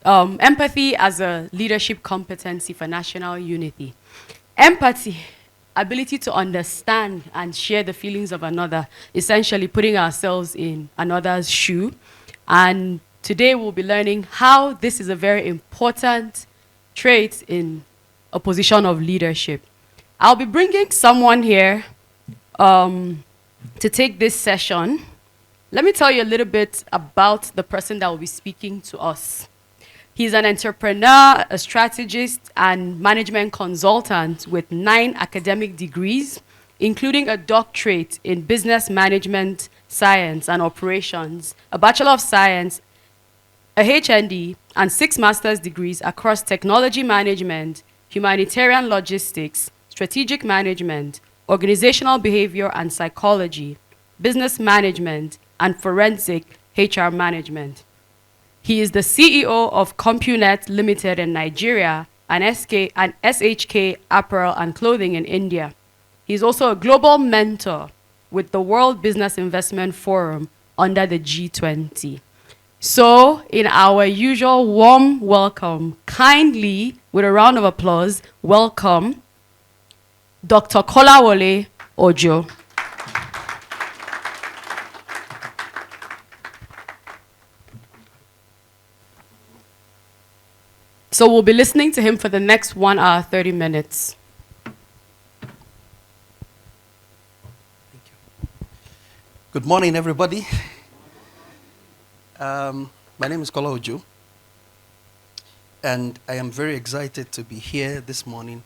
Empathy as a leadership competency for national unity. Empathy, ability to understand and share the feelings of another, essentially putting ourselves in another's shoe. And today we'll be learning how this is a very important trait in a position of leadership. I'll be bringing someone here to take this session. Let me tell you a little bit about the person that will be speaking to us. He's an entrepreneur, a strategist, and management consultant with 9 academic degrees, including a doctorate in business management, science, and operations, a Bachelor of Science, a HND, and 6 master's degrees across technology management, humanitarian logistics, strategic management, organizational behavior and psychology, business management, and forensic HR management. He is the CEO of CompuNet Limited in Nigeria and SHK Apparel and Clothing in India. He is also a global mentor with the World Business Investment Forum under the G20. So, in our usual warm welcome, kindly, with a round of applause, welcome Dr. Kolawole Ojo. So we'll be listening to him for the next 1 hour, 30 minutes. Thank you. Good morning, everybody. My name is Kola Ojo, and I am very excited to be here this morning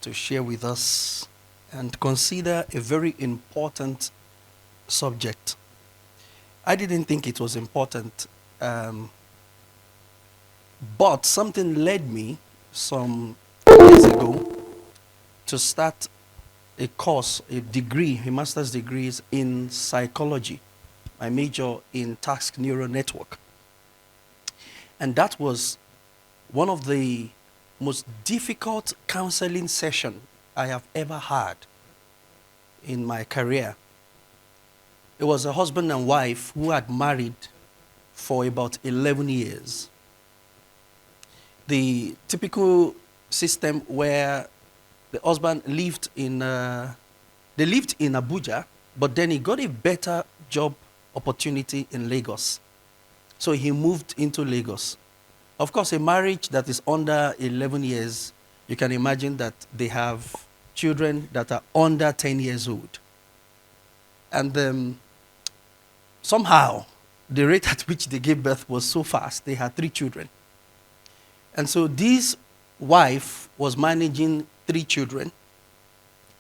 to share with us and consider a very important subject. I didn't think it was important, but something led me some years ago to start a course, a degree, a master's degree in psychology. My major in task neural network. And that was one of the most difficult counseling sessions I have ever had in my career. It was a husband and wife who had married for about 11 years. The typical system where the husband lived in, they lived in Abuja, but then he got a better job opportunity in Lagos. So he moved into Lagos. Of course, a marriage that is under 11 years, you can imagine that they have children that are under 10 years old. And somehow, the rate at which they gave birth was so fast. They had 3 children. And so this wife was managing 3 children,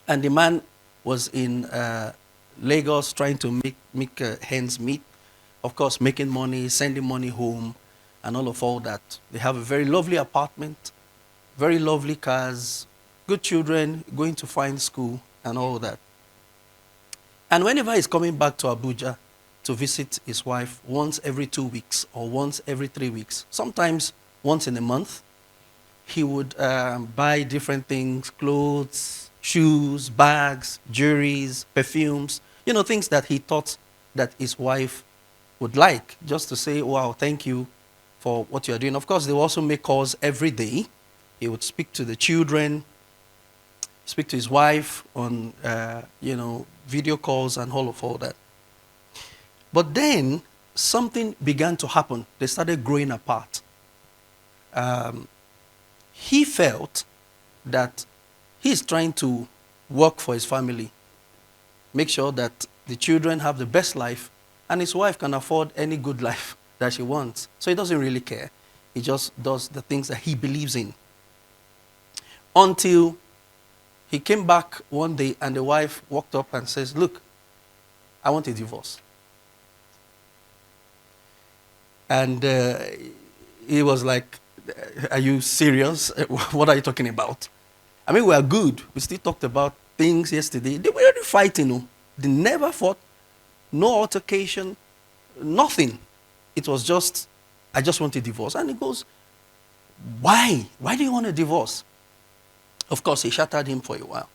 and the man was in Lagos trying to make ends meet. Of course, making money, sending money home, and all that. They have a very lovely apartment, very lovely cars, good children, going to fine school, and all that. And whenever he's coming back to Abuja to visit his wife once every 2 weeks or once every 3 weeks, sometimes once in a month, he would buy different things, clothes, shoes, bags, jewelries, perfumes, things that he thought that his wife would like, just to say, wow, thank you for what you're doing. Of course, they will also make calls every day. He would speak to the children, speak to his wife on, video calls and all that. But then something began to happen. They started growing apart. He felt that he's trying to work for his family, make sure that the children have the best life, and his wife can afford any good life that she wants. So he doesn't really care. He just does the things that he believes in. Until he came back one day and the wife walked up and says, look, I want a divorce. And he was like, are you serious? What are you talking about? I mean, we are good. We still talked about things yesterday. They were already fighting. They never fought. No altercation. Nothing. It was just, I just want a divorce. And he goes, why? Why do you want a divorce? Of course, he shattered him for a while.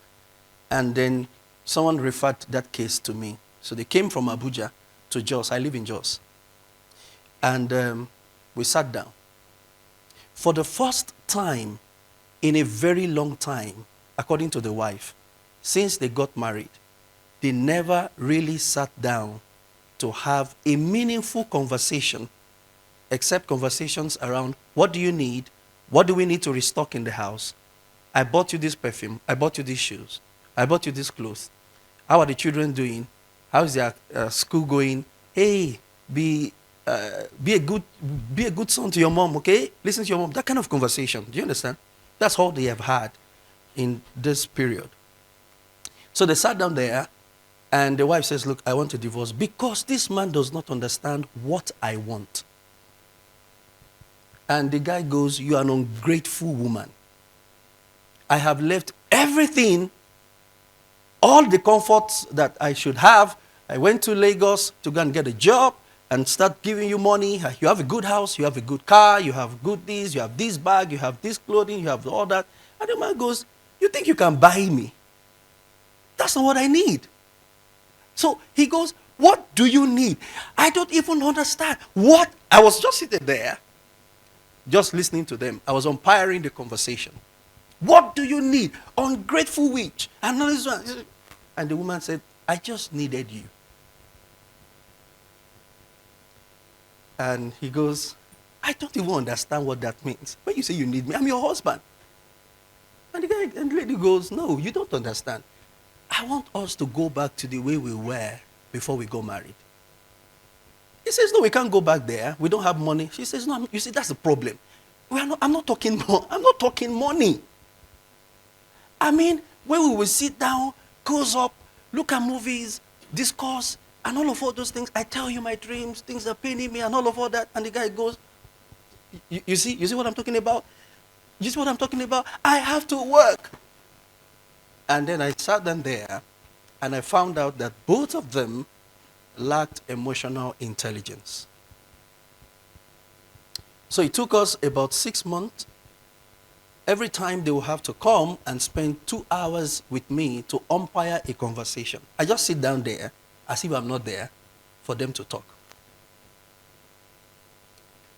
And then someone referred that case to me. So they came from Abuja to Jos. I live in Jos. And we sat down. for the first time in a very long time, according to the wife, since they got married, they never really sat down to have a meaningful conversation, except conversations around what do you need, what do we need to restock in the house, I bought you this perfume, I bought you these shoes, I bought you this clothes, how are the children doing, how is their school going, hey, be a good son to your mom, okay? Listen to your mom. That kind of conversation. Do you understand? That's all they have had in this period. So they sat down there, and the wife says, look, I want a divorce because this man does not understand what I want. And the guy goes, you are an ungrateful woman. I have left everything, all the comforts that I should have. I went to Lagos to go and get a job and start giving you money. You have a good house, you have a good car, you have good this, you have this bag, you have this clothing, you have all that. And the man goes, you think you can buy me? That's not what I need. So he goes, what do you need? I don't even understand. What? I was just sitting there, just listening to them. I was umpiring the conversation. What do you need? Ungrateful witch. And the woman said, I just needed you. And he goes, I don't even understand what that means. When you say you need me, I'm your husband. And the lady goes, no, you don't understand. I want us to go back to the way we were before we got married. He says, no, we can't go back there. We don't have money. She says, no, you see, that's the problem. I'm not talking money. I mean, when we will sit down, goes up, look at movies, discuss, and all of all those things, I tell you my dreams, things are paining me, and all of all that. And the guy goes, you see what I'm talking about? You see what I'm talking about? I have to work. And then I sat down there, and I found out that both of them lacked emotional intelligence. So it took us about 6 months. Every time they will have to come and spend 2 hours with me to umpire a conversation. I just sit down there as if I'm not there for them to talk.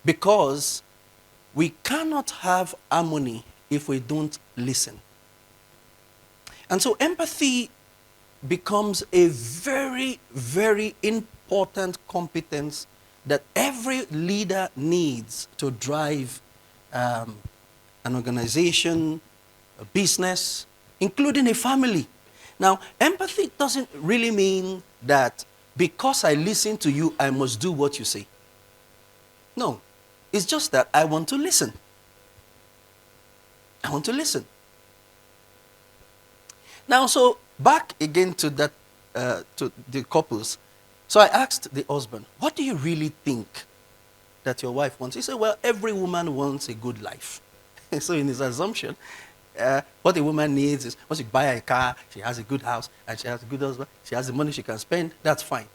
Because we cannot have harmony if we don't listen. And so empathy becomes a very, very important competence that every leader needs to drive an organization, a business, including a family. Now, empathy doesn't really mean that because I listen to you, I must do what you say. No, it's just that I want to listen. I want to listen. Now, so back again to that, to the couples. So I asked the husband, what do you really think that your wife wants? He said, well, every woman wants a good life. So in his assumption, what a woman needs is once you buy a car, she has a good house, and she has a good husband, she has the money she can spend, that's fine.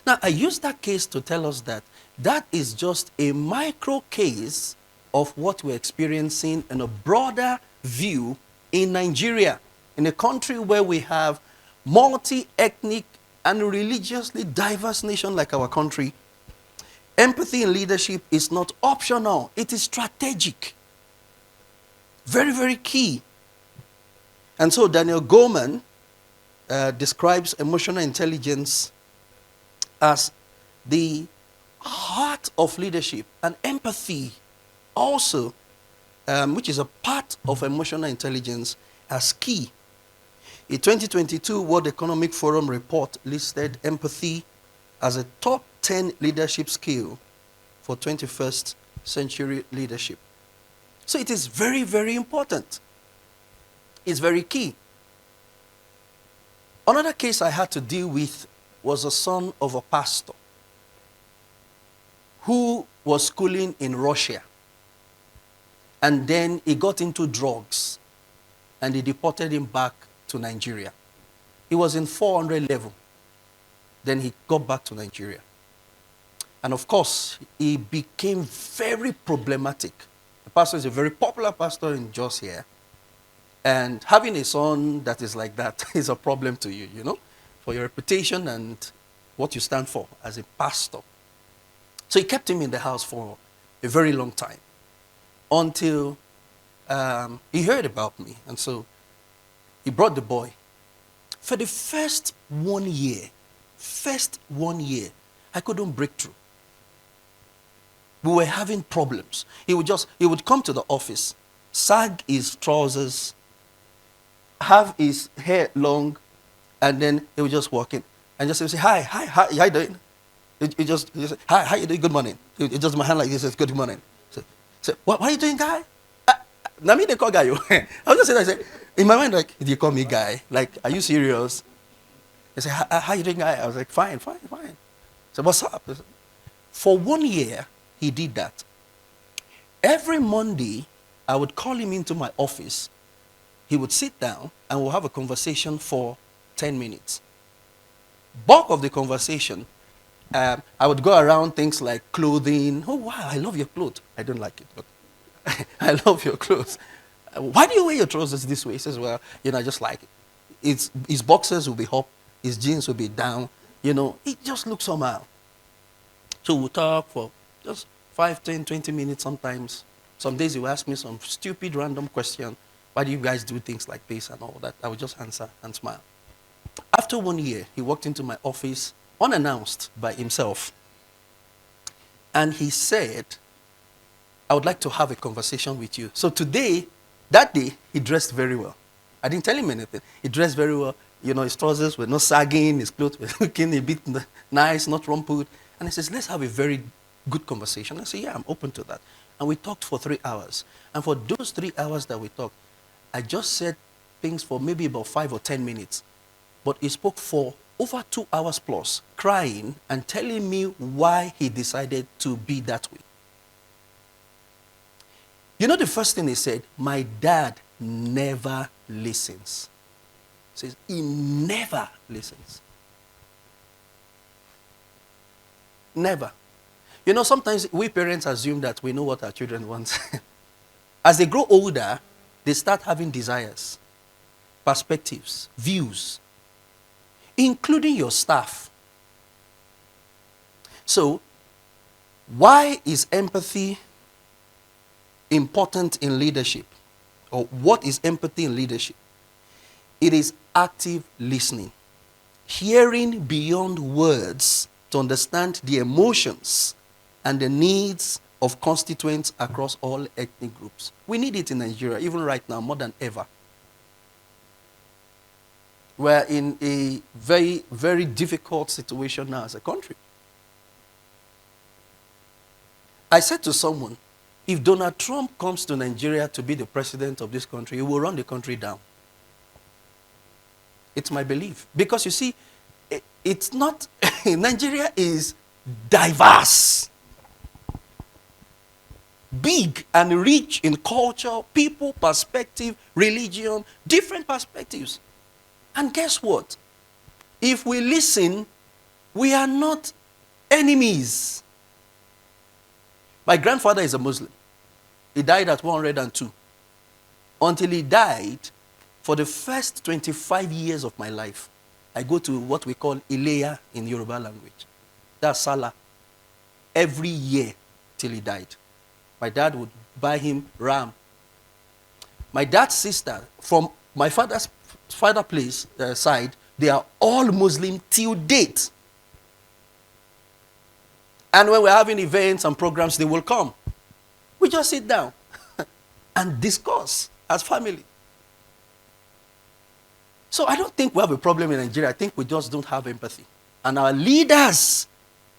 Now, I use that case to tell us that that is just a micro case of what we're experiencing in a broader view in Nigeria, in a country where we have multi-ethnic and religiously diverse nation like our country. Empathy in leadership is not optional, it is strategic. Very, very key. And so Daniel Goleman describes emotional intelligence as the heart of leadership, and empathy also, which is a part of emotional intelligence, as key. A 2022 World Economic Forum report listed empathy as a top 10 leadership skill for 21st century leadership. So it is very, very important. It's very key. Another case I had to deal with was a son of a pastor who was schooling in Russia. And then he got into drugs and they deported him back to Nigeria. He was in 400 level. Then he got back to Nigeria. And of course, he became very problematic. The pastor is a very popular pastor in Jos here. And having a son that is like that is a problem to you, you know, for your reputation and what you stand for as a pastor. So he kept him in the house for a very long time. until he heard about me. And so he brought the boy. For the first 1 year, I couldn't break through. We were having problems. He would come to the office, sag his trousers, have his hair long, and then he would just walk in and just say, hi, how you doing? He just say, hi, how you doing? Good morning. He just my hand like this, says, good morning. So what are you doing, guy? Now me they call guy you. I was just saying, I say, in my mind, like, you call me guy? Like, are you serious? They say, how you doing, guy? I was like, fine. So what's up? For 1 year, he did that. Every Monday, I would call him into my office. He would sit down and we'll have a conversation for 10 minutes. Bulk of the conversation, I would go around things like clothing. Oh, wow, I love your clothes. I don't like it, but I love your clothes. Why do you wear your trousers this way? He says, well, I just like it. His boxers will be up, his jeans will be down. It just looks somehow. So we'll talk for just 5, 10, 20 minutes sometimes. Some days he will ask me some stupid random question. Why do you guys do things like this and all that? I would just answer and smile. After 1 year, he walked into my office unannounced by himself. And he said, I would like to have a conversation with you. So that day, he dressed very well. I didn't tell him anything. He dressed very well. His trousers were not sagging, his clothes were looking a bit nice, not rumpled. And he says, let's have a very good conversation. I said, yeah, I'm open to that. And we talked for 3 hours. And for those 3 hours that we talked, I just said things for maybe about 5 or 10 minutes. But he spoke for over 2 hours plus, crying and telling me why he decided to be that way. The first thing he said, my dad never listens. He says, he never listens. Never. Sometimes we parents assume that we know what our children want. As they grow older, they start having desires, perspectives, views, including your staff. So, why is empathy important in leadership? Or what is empathy in leadership? It is active listening, hearing beyond words to understand the emotions and the needs of constituents across all ethnic groups. We need it in Nigeria, even right now, more than ever. We're in a very, very difficult situation now as a country. I said to someone, if Donald Trump comes to Nigeria to be the president of this country, he will run the country down. It's my belief. Because you see, it's not, Nigeria is diverse, big and rich in culture, people, perspective, religion, different perspectives. And guess what? If we listen, we are not enemies. My grandfather is a Muslim. He died at 102. Until he died, for the first 25 years of my life, I go to what we call Ileya in Yoruba language. That's Salah. Every year till he died. My dad would buy him ram. My dad's sister, from my father's place side, they are all Muslim till date. And when we're having events and programs, they will come. We just sit down and discuss as family. So I don't think we have a problem in Nigeria. I think we just don't have empathy. And our leaders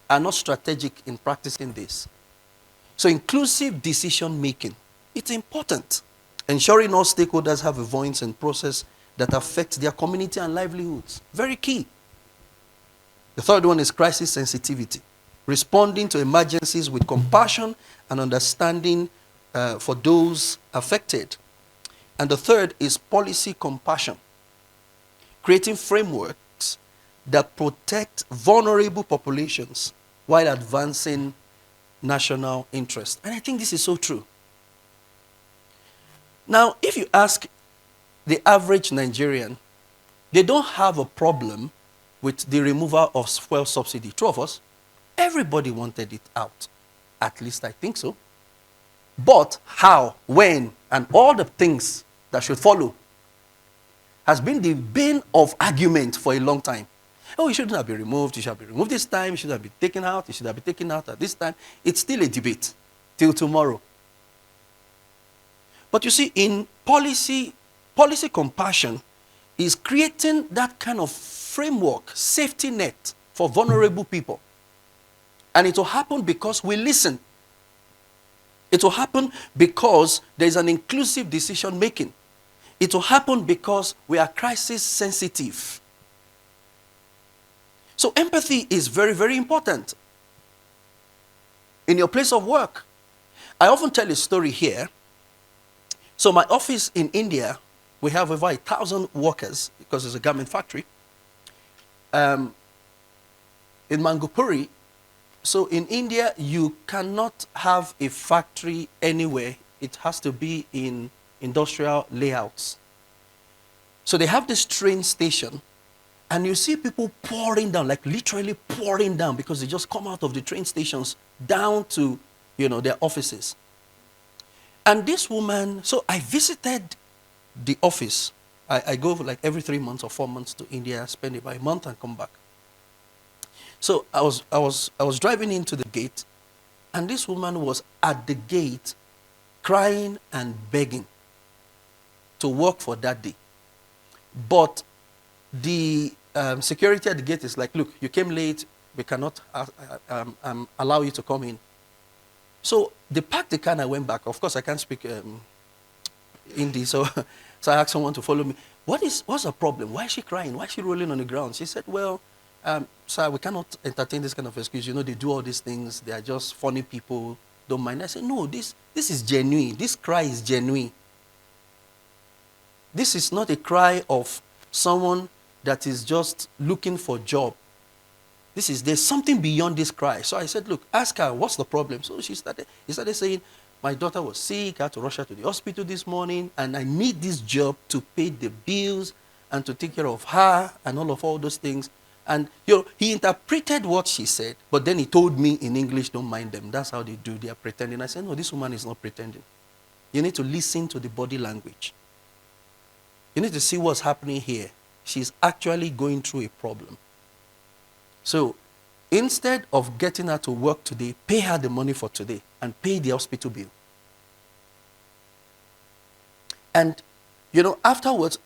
are not strategic in practicing this. So inclusive decision making, it's important. Ensuring all stakeholders have a voice and process that affects their community and livelihoods. Very key. The third one is crisis sensitivity. Responding to emergencies with compassion and understanding for those affected. And the third is policy compassion. Creating frameworks that protect vulnerable populations while advancing national interest. And I think this is so true. Now, if you ask the average Nigerian, they don't have a problem with the removal of fuel subsidy. True of us, everybody wanted it out. At least I think so. But how, when, and all the things that should follow has been the bane of argument for a long time. Oh, it shouldn't have been removed. It should have been removed this time. It should have been taken out. It should have been taken out at this time. It's still a debate till tomorrow. But you see, in policy compassion is creating that kind of framework, safety net for vulnerable people. And it will happen because we listen. It will happen because there is an inclusive decision making. It will happen because we are crisis sensitive. So empathy is very, very important. In your place of work, I often tell a story here. So my office in India, we have over 1,000 workers because it's a garment factory. In Mangupuri, so in India, you cannot have a factory anywhere. It has to be in industrial layouts. So they have this train station, and you see people pouring down, like literally pouring down, because they just come out of the train stations down to, their offices. And this woman, so I visited the office. I go like every 3 months or 4 months to India, spend about a month and come back. So I was driving into the gate, and this woman was at the gate crying and begging to work for that day. But the security at the gate is like, look, you came late, we cannot allow you to come in. So they parked the car and I went back. Of course, I can't speak Hindi, so I asked someone to follow me. What's the problem? Why is she crying? Why is she rolling on the ground? She said, well, sir, we cannot entertain this kind of excuse. They do all these things. They are just funny people. Don't mind. I said, no, this is genuine. This cry is genuine. This is not a cry of someone that is just looking for a job. There's something beyond this cry. So I said, look, ask her, what's the problem? So he started saying, my daughter was sick, I had to rush her to the hospital this morning, and I need this job to pay the bills and to take care of her and all those things. And he interpreted what she said, but then he told me in English, don't mind them. That's how they do. They are pretending. I said, no, this woman is not pretending. You need to listen to the body language. You need to see what's happening here. She's actually going through a problem. So instead of getting her to work today, pay her the money for today and pay the hospital bill. And, afterwards,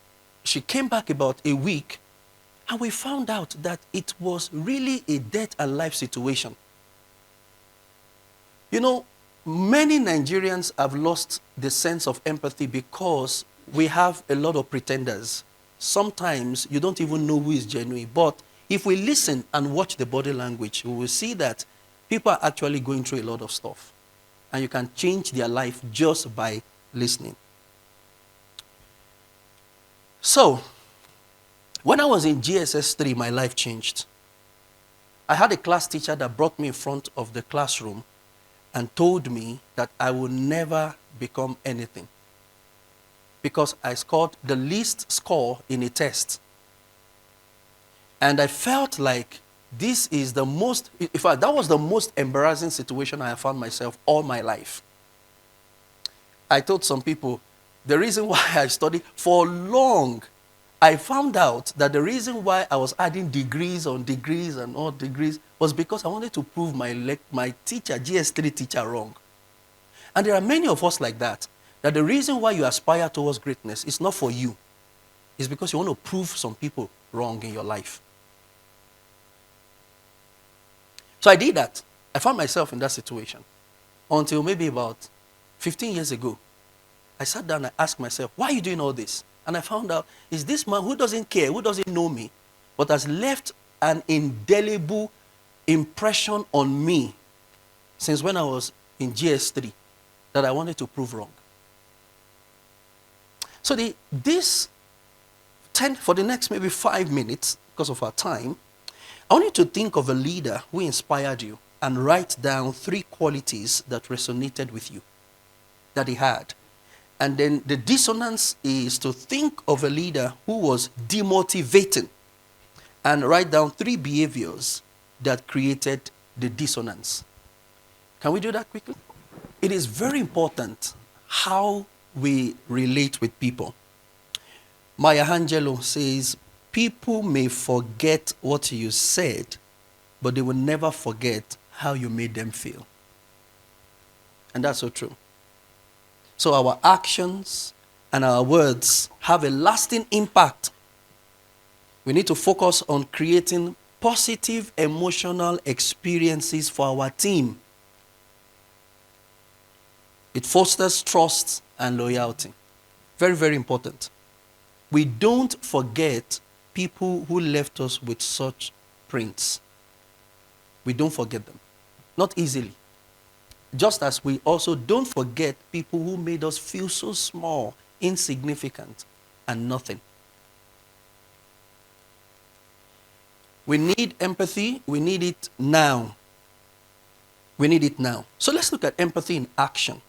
she came back about a week, and we found out that it was really a death and life situation. Many Nigerians have lost the sense of empathy because we have a lot of pretenders. Sometimes you don't even know who is genuine. But if we listen and watch the body language, we will see that people are actually going through a lot of stuff. And you can change their life just by listening. So, when I was in GSS 3, my life changed. I had a class teacher that brought me in front of the classroom and told me that I will never become anything because I scored the least score in a test. And I felt like this is the most, in fact, that was the most embarrassing situation I have found myself all my life. I told some people, the reason why I studied for long, I found out that the reason why I was adding degrees on degrees and all degrees was because I wanted to prove my teacher, GS3 teacher, wrong. And there are many of us like that the reason why you aspire towards greatness is not for you. It's because you want to prove some people wrong in your life. So I did that. I found myself in that situation until maybe about 15 years ago. I sat down and asked myself, why are you doing all this? And I found out, is this man who doesn't care, who doesn't know me, but has left an indelible impression on me since when I was in GS3 that I wanted to prove wrong. So for the next maybe 5 minutes, because of our time, I want you to think of a leader who inspired you and write down 3 qualities that resonated with you, that he had. And then the dissonance is to think of a leader who was demotivating and write down 3 behaviors that created the dissonance. Can we do that quickly? it is very important how we relate with people. Maya Angelou says, people may forget what you said, but they will never forget how you made them feel. And that's so true. So our actions and our words have a lasting impact. We need to focus on creating positive emotional experiences for our team. It fosters trust and loyalty. Very, very important. We don't forget people who left us with such prints. We don't forget them. Not easily. Just as we also don't forget people who made us feel so small, insignificant, and nothing. We need empathy. We need it now. We need it now. So let's look at empathy in action.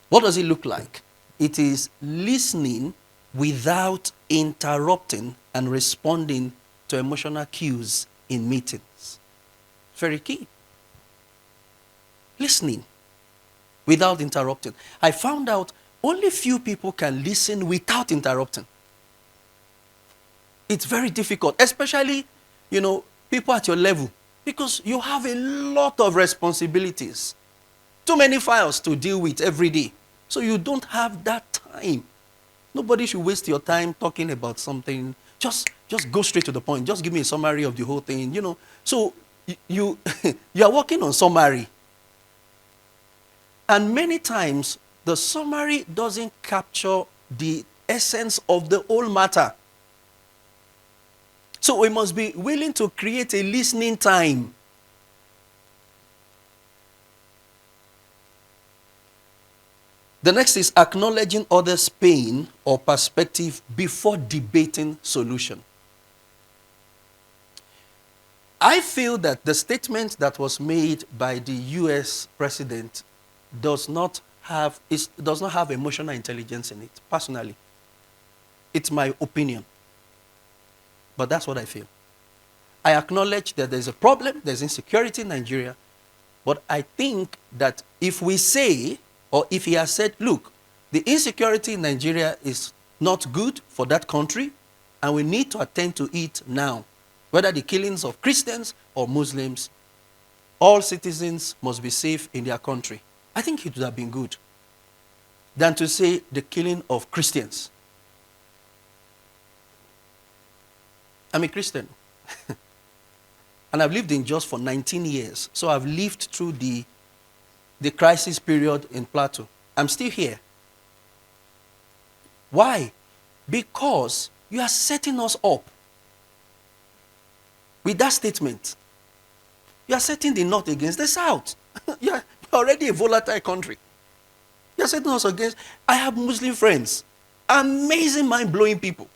What does it look like? It is listening without interrupting and responding to emotional cues in meetings. Very key. Listening without interrupting. I found out only few people can listen without interrupting. It's very difficult, especially, people at your level, because you have a lot of responsibilities. Too many files to deal with every day. So you don't have that time. Nobody should waste your time talking about something. Just go straight to the point. Just give me a summary of the whole thing, So you are working on summary. And many times, the summary doesn't capture the essence of the whole matter. So we must be willing to create a listening time. The next is acknowledging others' pain or perspective before debating solution. I feel that the statement that was made by the US president does not have emotional intelligence in it, personally. It's my opinion. But that's what I feel. I acknowledge that there's a problem, there's insecurity in Nigeria, but I think that if we say, or if he has said, look, the insecurity in Nigeria is not good for that country, and we need to attend to it now. Whether the killings of Christians or Muslims, all citizens must be safe in their country. I think it would have been good than to say the killing of Christians. I'm a Christian. And I've lived in Jos for 19 years. So I've lived through the crisis period in Plateau. I'm still here. Why? Because you are setting us up with that statement. You are setting the North against the South. You're already a volatile country. You're setting us against. I have Muslim friends. Amazing, mind-blowing people.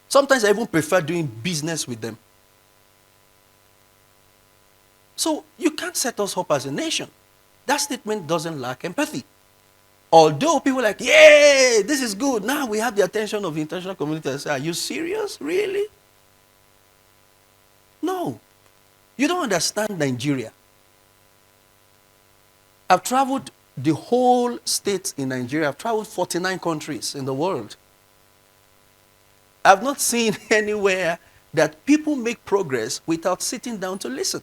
Sometimes I even prefer doing business with them. So you can't set us up as a nation. That statement doesn't lack empathy. Although people are like, yay, this is good. Now we have the attention of the international community and say, are you serious? Really? No. You don't understand Nigeria. I've traveled the whole state in Nigeria. I've traveled 49 countries in the world. I've not seen anywhere that people make progress without sitting down to listen.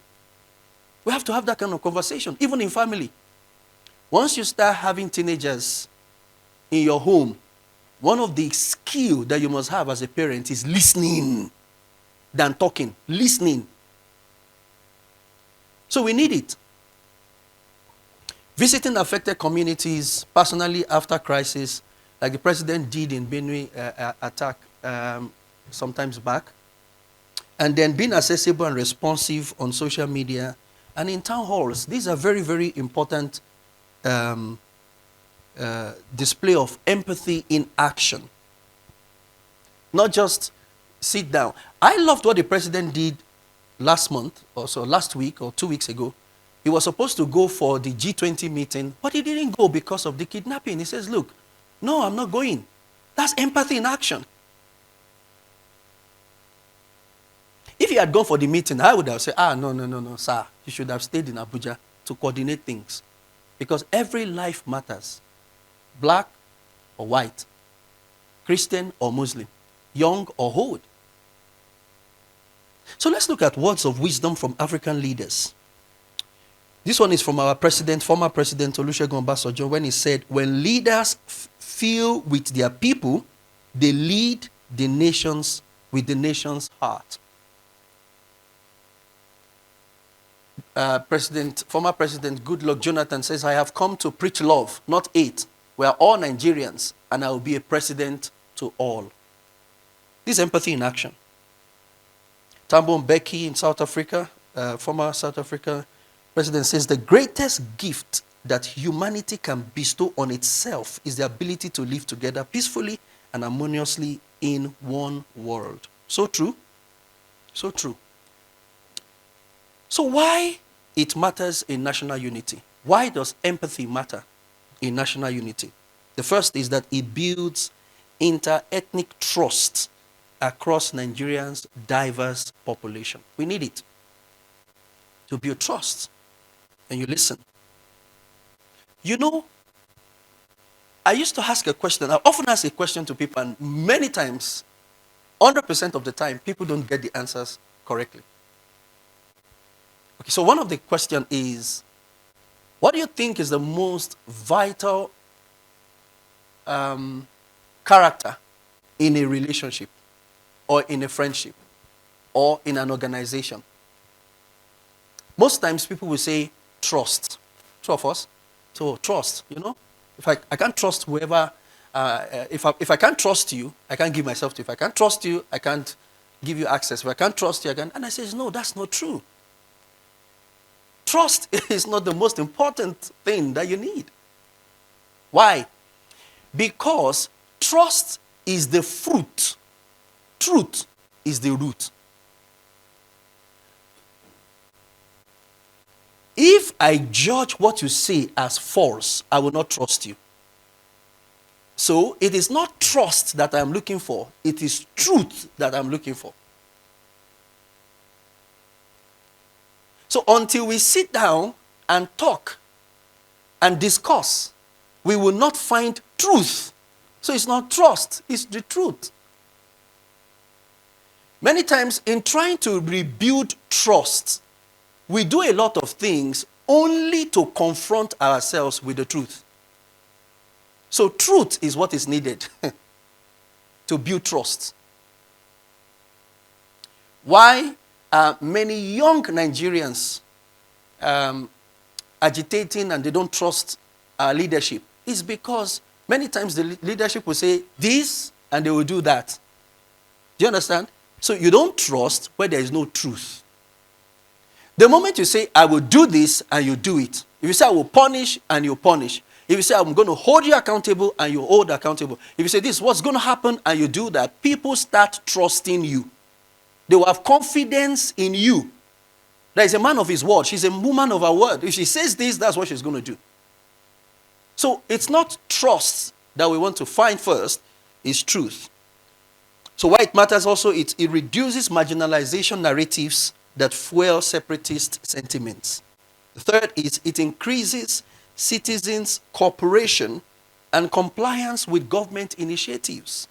We have to have that kind of conversation, even in family. Once you start having teenagers in your home, one of the skills that you must have as a parent is listening than talking. Listening. So we need it. Visiting affected communities personally after crisis, like the president did in Benue attack sometimes back, and then being accessible and responsive on social media and in town halls. These are very, very important display of empathy in action. Not just sit down. I loved what the president did last month, or so last week or 2 weeks ago. He was supposed to go for the G20 meeting, but he didn't go because of the kidnapping. He says, look, no, I'm not going. That's empathy in action. If he had gone for the meeting, I would have said, no, sir, you should have stayed in Abuja. to coordinate things. Because every life matters. Black or white, Christian or Muslim, young or old. So let's look at words of wisdom from African leaders. This one is from our president, former president Olusegun Obasanjo, when he said, when leaders feel with their people, they lead the nations with the nation's heart. Former President Goodluck Jonathan says, I have come to preach love, not hate. We are all Nigerians, and I will be a president to all. This is empathy in action. Thabo Mbeki in South Africa, former South African president, says the greatest gift that humanity can bestow on itself is the ability to live together peacefully and harmoniously in one world. So true. So true. So why it matters in national unity? Why does empathy matter in national unity? The first is that it builds inter-ethnic trust across Nigerians' diverse population. We need it to build trust. And you listen. You know, I used to ask a question. I often ask a question to people, and many times, 100% of the time, people don't get the answers correctly. Okay, so one of the questions is, what do you think is the most vital character in a relationship, or in a friendship, or in an organization? Most times people will say trust. True of us. So trust, you know. If I can't trust whoever, if I can't trust you, I can't give myself to you. If I can't trust you, I can't give you access. If I can't trust you, I can't. And I say, no, that's not true. Trust is not the most important thing that you need. Why? Because trust is the fruit. Truth is the root. If I judge what you say as false, I will not trust you. So it is not trust that I'm looking for. It is truth that I'm looking for. So until we sit down and talk and discuss, we will not find truth. So it's not trust, it's the truth. Many times in trying to rebuild trust, we do a lot of things only to confront ourselves with the truth. So truth is what is needed to build trust. Why are many young Nigerians agitating and they don't trust our leadership? It's because many times the leadership will say this and they will do that. Do you understand? So you don't trust where there is no truth. The moment you say, I will do this, and you do it. If you say, I will punish, and you punish. If you say, I'm going to hold you accountable, and you hold accountable. If you say, this is what's going to happen, and you do that, people start trusting you. They will have confidence in you. There is a man of his word. She's a woman of her word. If she says this, that's what she's going to do. So it's not trust that we want to find first, it's truth. So why it matters also, it reduces marginalization narratives that fuel separatist sentiments. The third is it increases citizens' cooperation and compliance with government initiatives.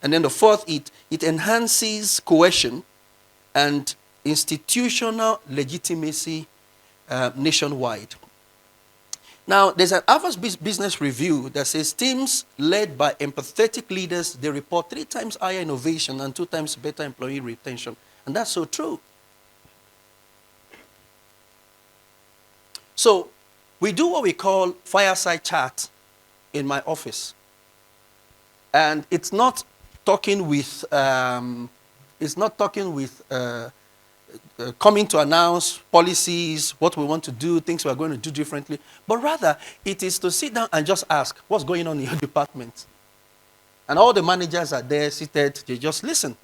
And then the fourth, it enhances cohesion and institutional legitimacy nationwide. Now, there's an Harvard Business Review that says teams led by empathetic leaders, they report 3 times higher innovation and 2 times better employee retention. And that's so true. So we do what we call fireside chat in my office. And it's not talking with, coming to announce policies, what we want to do, things we're going to do differently. But rather, it is to sit down and just ask, what's going on in your department? And all the managers are there seated, they just listen.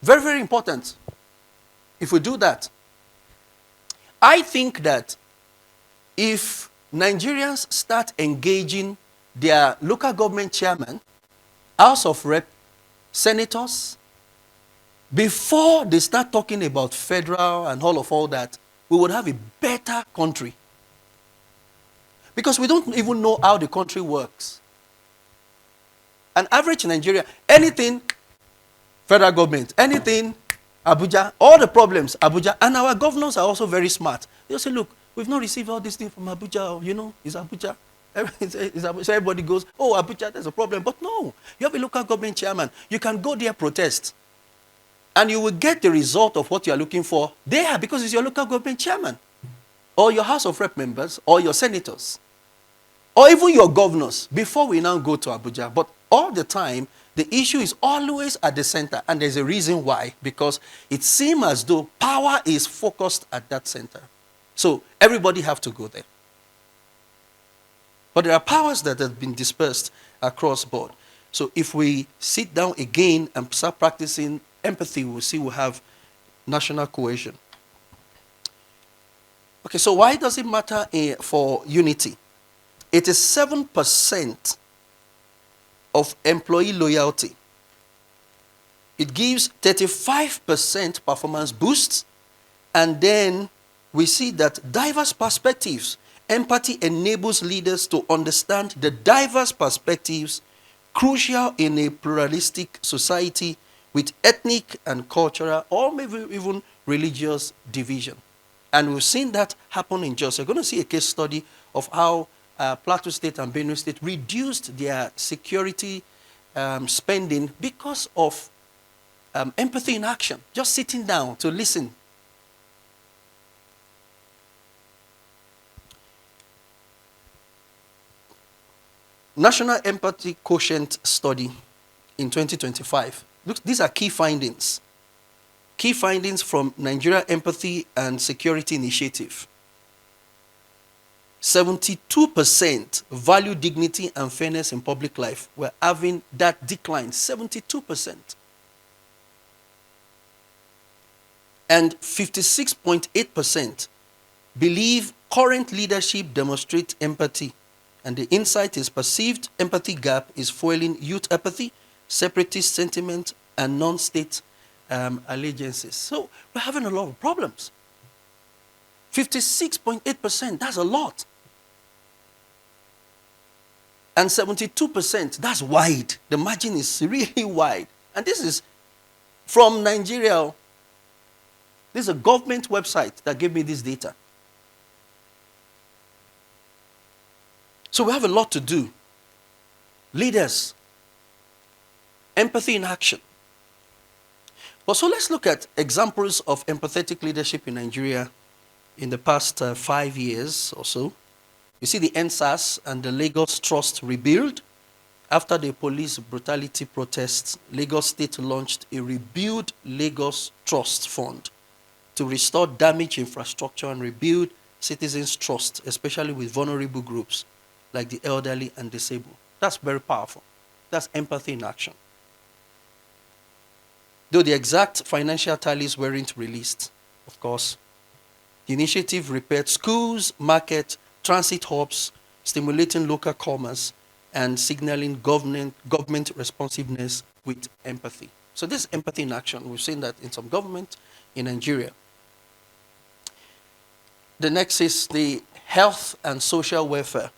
Very, very important. If we do that, I think that if Nigerians start engaging their local government chairman, House of Rep, senators, before they start talking about federal and all that, we would have a better country. Because we don't even know how the country works. An average Nigeria, anything federal government, anything Abuja, all the problems Abuja, and our governors are also very smart. They'll say, look, we've not received all these things from Abuja, you know, it's Abuja. So everybody goes, oh, Abuja, there's a problem. But no, you have a local government chairman. You can go there, protest, and you will get the result of what you are looking for there because it's your local government chairman, or your House of Rep members, or your senators, or even your governors, before we now go to Abuja. But all the time, the issue is always at the center, and there's a reason why, because it seems as though power is focused at that center. So everybody have to go there. But there are powers that have been dispersed across board. So if we sit down again and start practicing empathy, we'll see we'll have national cohesion. Okay, so why does it matter for unity? 87% of employee loyalty. It gives 35% performance boosts, and then we see that diverse perspectives. Empathy enables leaders to understand the diverse perspectives crucial in a pluralistic society with ethnic and cultural or maybe even religious division. And we've seen that happen in Jos. You're going to see a case study of how Plateau State and Benue State reduced their security spending because of empathy in action, just sitting down to listen. National Empathy Quotient Study in 2025. Look, these are key findings. Key findings from Nigeria Empathy and Security Initiative. 72% value dignity and fairness in public life. We're having that decline, 72%. And 56.8% believe current leadership demonstrates empathy. And the insight is perceived empathy gap is fueling youth apathy, separatist sentiment, and non-state allegiances. So we're having a lot of problems. 56.8%, that's a lot. And 72%, that's wide. The margin is really wide. And this is from Nigeria. This is a government website that gave me this data. So we have a lot to do. Leaders, empathy in action. But so let's look at examples of empathetic leadership in Nigeria in the past 5 years or so. You see the NSAS and the Lagos Trust rebuild. After the police brutality protests, Lagos State launched a Rebuild Lagos Trust Fund to restore damaged infrastructure and rebuild citizens' trust, especially with vulnerable groups like the elderly and disabled. That's very powerful. That's empathy in action. Though the exact financial tallies weren't released, of course, the initiative repaired schools, market, transit hubs, stimulating local commerce, and signaling government responsiveness with empathy. So this is empathy in action. We've seen that in some government in Nigeria. The next is the health and social welfare.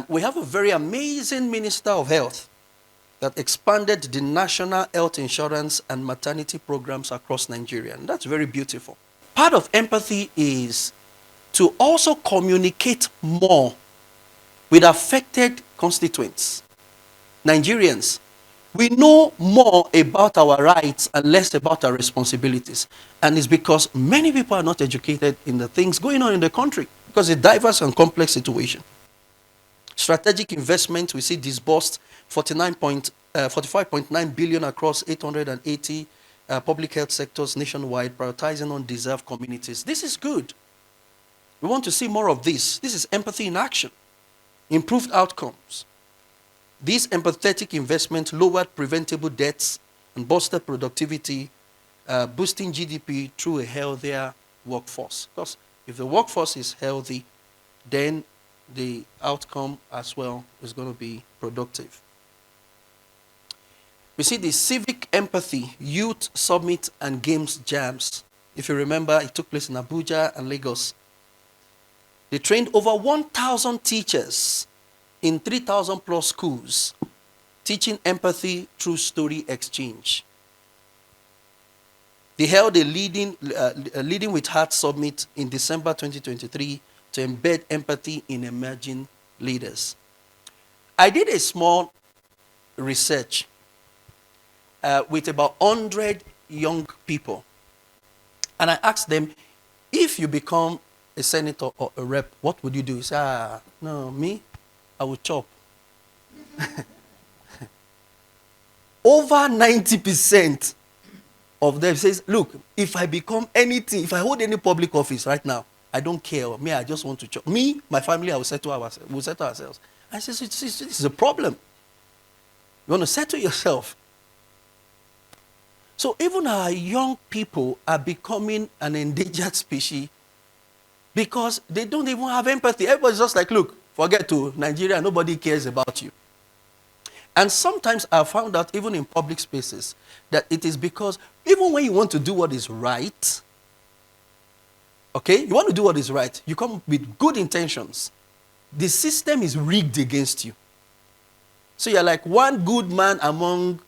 We have a very amazing Minister of Health that expanded the national health insurance and maternity programs across Nigeria. And that's very beautiful. Part of empathy is to also communicate more with affected constituents. Nigerians, we know more about our rights and less about our responsibilities. And it's because many people are not educated in the things going on in the country because it's a diverse and complex situation. Strategic investment, we see disbursed 45.9 billion across 880 public health sectors nationwide, prioritizing undeserved communities. This is good. We want to see more of this. This is empathy in action. Improved outcomes. This empathetic investment lowered preventable deaths and boosted productivity, boosting GDP through a healthier workforce. Because if the workforce is healthy, then the outcome as well is going to be productive. We see the Civic Empathy Youth Summit and Games Jams If you remember, it took place in Abuja and Lagos. They trained over 1,000 teachers in 3,000 plus schools, teaching empathy through story exchange. They held a Leading with Heart Summit in December 2023 to embed empathy in emerging leaders. I did a small research with about 100 young people. And I asked them, if you become a senator or a rep, what would you do? He said, no, me, I would chop. Over 90% of them says, look, if I become anything, if I hold any public office right now, I don't care. Me, I just want to chop. Me, my family, we'll settle ourselves. I said, this is a problem. You want to settle yourself. So even our young people are becoming an endangered species because they don't even have empathy. Everybody's just like, look, forget to Nigeria, nobody cares about you. And sometimes I found out, even in public spaces, that it is because even when you want to do what is right, okay, you want to do what is right, you come with good intentions. The system is rigged against you. So you're like one good man among.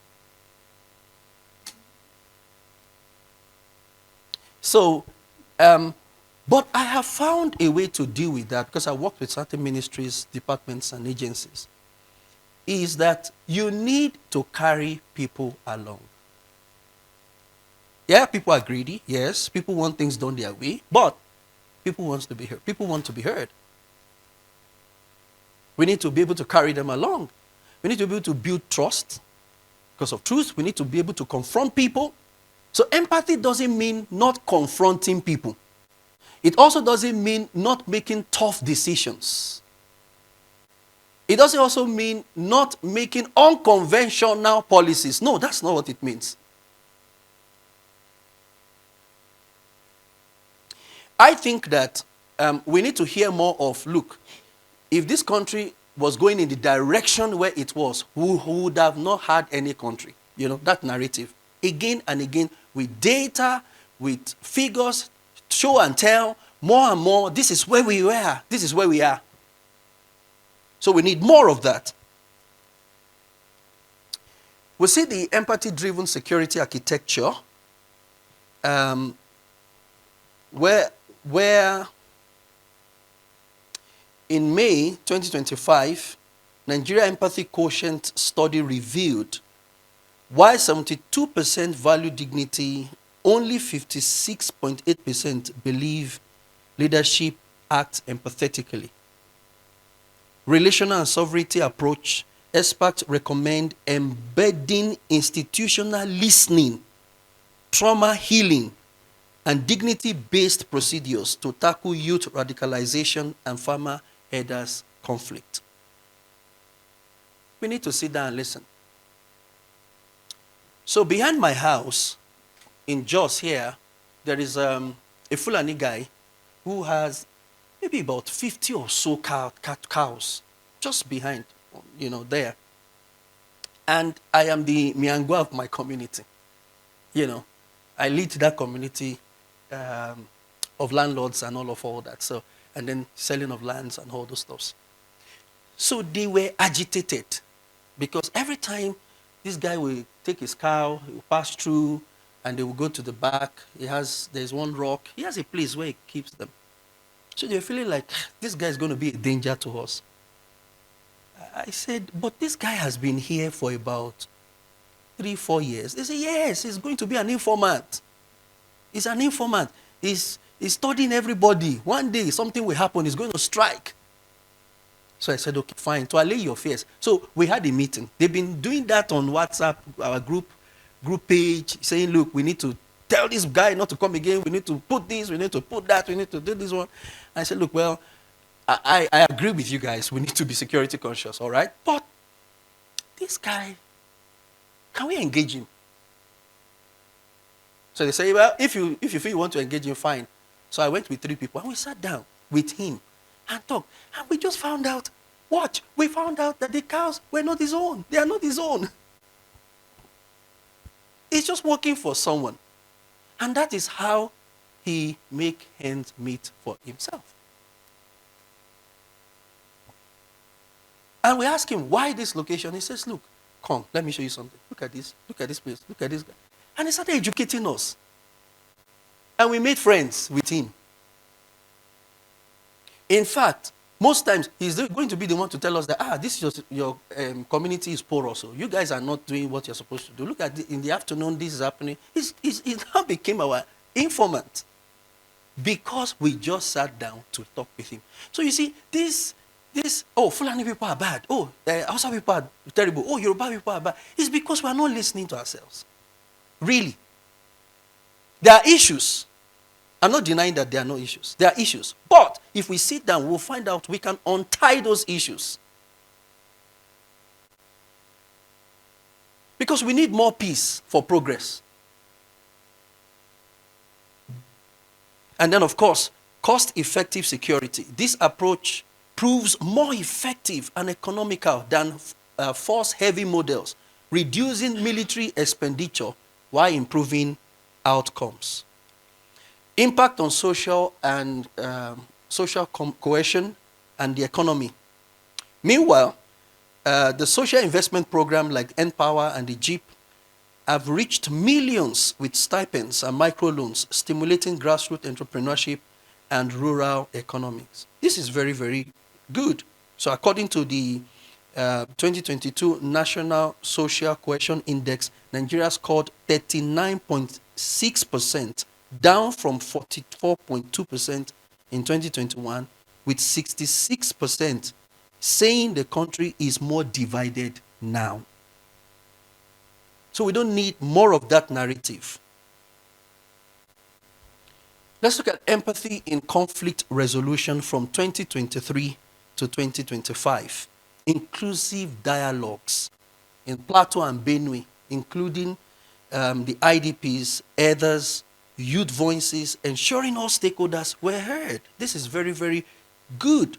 So, but I have found a way to deal with that because I work with certain ministries, departments, and agencies. Is that you need to carry people along. Yeah, people are greedy. Yes, people want things done their way, but people want to be heard. People want to be heard. We need to be able to carry them along. We need to be able to build trust because of truth. We need to be able to confront people. So empathy doesn't mean not confronting people. It also doesn't mean not making tough decisions. It doesn't also mean not making unconventional policies. No, that's not what it means. I think that we need to hear more of, look, if this country was going in the direction where it was, who would have not had any country? You know, that narrative. Again and again, with data, with figures, show and tell, more and more, this is where we were, this is where we are. So we need more of that. We see the empathy-driven security architecture, where in May 2025, Nigeria Empathy Quotient study revealed while 72% value dignity, only 56.8% believe leadership acts empathetically. Relational and sovereignty approach, experts recommend embedding institutional listening, trauma healing, and dignity-based procedures to tackle youth radicalization and farmer herders conflict. We need to sit down and listen. So behind my house, in Jos here, there is a Fulani guy who has maybe about 50 or so cows just behind, you know, there. And I am the Miangwa of my community. You know, I lead that community of landlords and all that. So, and then selling of lands and all those stuff. So they were agitated because every time this guy will take his cow, he will pass through, and they will go to the back. There's one rock. He has a place where he keeps them. So they're feeling like this guy is going to be a danger to us. I said, but this guy has been here for about 3-4 years. They say, yes, he's going to be an informant. He's an informant. He's studying everybody. One day something will happen. He's going to strike. So I said, okay, fine. To allay your fears. So we had a meeting. They've been doing that on WhatsApp, our group page, saying, look, we need to tell this guy not to come again. We need to put this. We need to put that. We need to do this one. I said, look, well, I agree with you guys. We need to be security conscious, all right? But this guy, can we engage him? So they say, well, if you feel you want to engage him, fine. So I went with 3 people and we sat down with him and talked. And we just found out, we found out that the cows were not his own. They are not his own. He's just working for someone. And that is how he make ends meet for himself. And we ask him, why this location? He says, look, come, let me show you something. Look at this place, look at this guy. And he started educating us. And we made friends with him. In fact, most times, he's going to be the one to tell us that, this is your community is poor also. You guys are not doing what you're supposed to do. Look at in the afternoon, this is happening. He now became our informant because we just sat down to talk with him. So you see, Fulani people are bad. Hausa people are terrible. Yoruba people are bad. It's because we are not listening to ourselves. Really. There are issues. I'm not denying that there are no issues. There are issues. But if we sit down, we'll find out we can untie those issues. Because we need more peace for progress. And then, of course, cost-effective security. This approach proves more effective and economical than force-heavy models, reducing military expenditure while improving outcomes. Impact on social and cohesion and the economy. Meanwhile, the social investment program like Empower and the JEEP have reached millions with stipends and microloans, stimulating grassroots entrepreneurship and rural economics. This is very, very good. So according to the 2022 National Social Cohesion Index, Nigeria scored 39.6%, down from 44.2% in 2021, with 66% saying the country is more divided now. So we don't need more of that narrative. Let's look at empathy in conflict resolution from 2023 to 2025. Inclusive dialogues in Plateau and Benue, including the IDPs, others, youth voices, ensuring all stakeholders were heard. This is very, very good.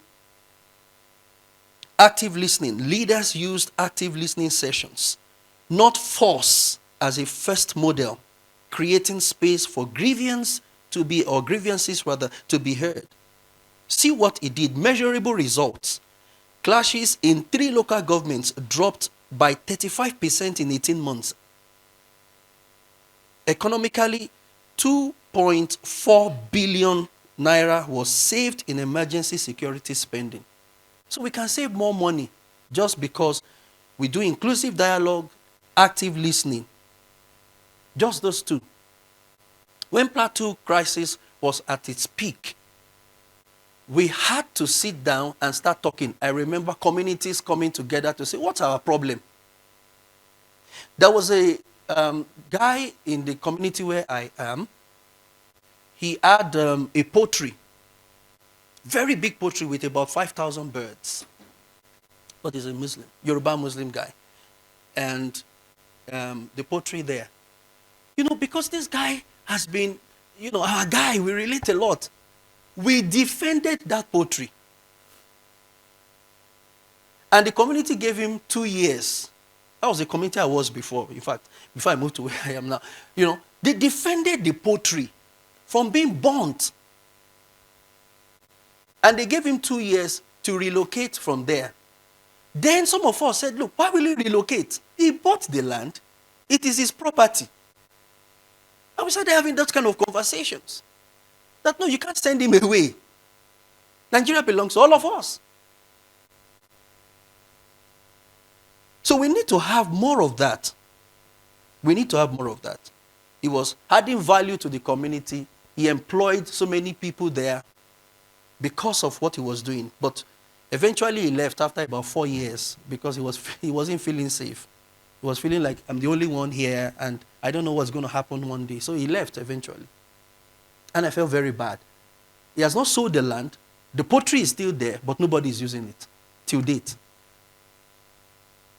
Active listening. Leaders used active listening sessions, not force, as a first model, creating space for grievances to be heard. See what it did. Measurable results. Clashes in 3 local governments dropped by 35% in 18 months. Economically, 2.4 billion naira was saved in emergency security spending. So we can save more money just because we do inclusive dialogue, active listening. Just those two. When Plateau crisis was at its peak, we had to sit down and start talking. I remember communities coming together to say, what's our problem? There was a guy in the community where I am. He had a poultry, very big poultry with about 5,000 birds. But he's a Muslim, Yoruba Muslim guy. And the poultry there. Because this guy has been, our guy, we relate a lot. We defended that poultry. And the community gave him 2 years. That was the community I was before. In fact, before I moved to where I am now. They defended the poultry from being burnt. And they gave him 2 years to relocate from there. Then some of us said, look, why will he relocate? He bought the land. It is his property. And we started having those kind of conversations. That no, you can't send him away. Nigeria belongs to all of us. So we need to have more of that. We need to have more of that. He was adding value to the community. He employed so many people there because of what he was doing. But eventually he left after about 4 years because he wasn't feeling safe. He was feeling like, I'm the only one here and I don't know what's going to happen one day. So he left eventually. And I felt very bad. He has not sold the land. The poultry is still there, but nobody is using it till date.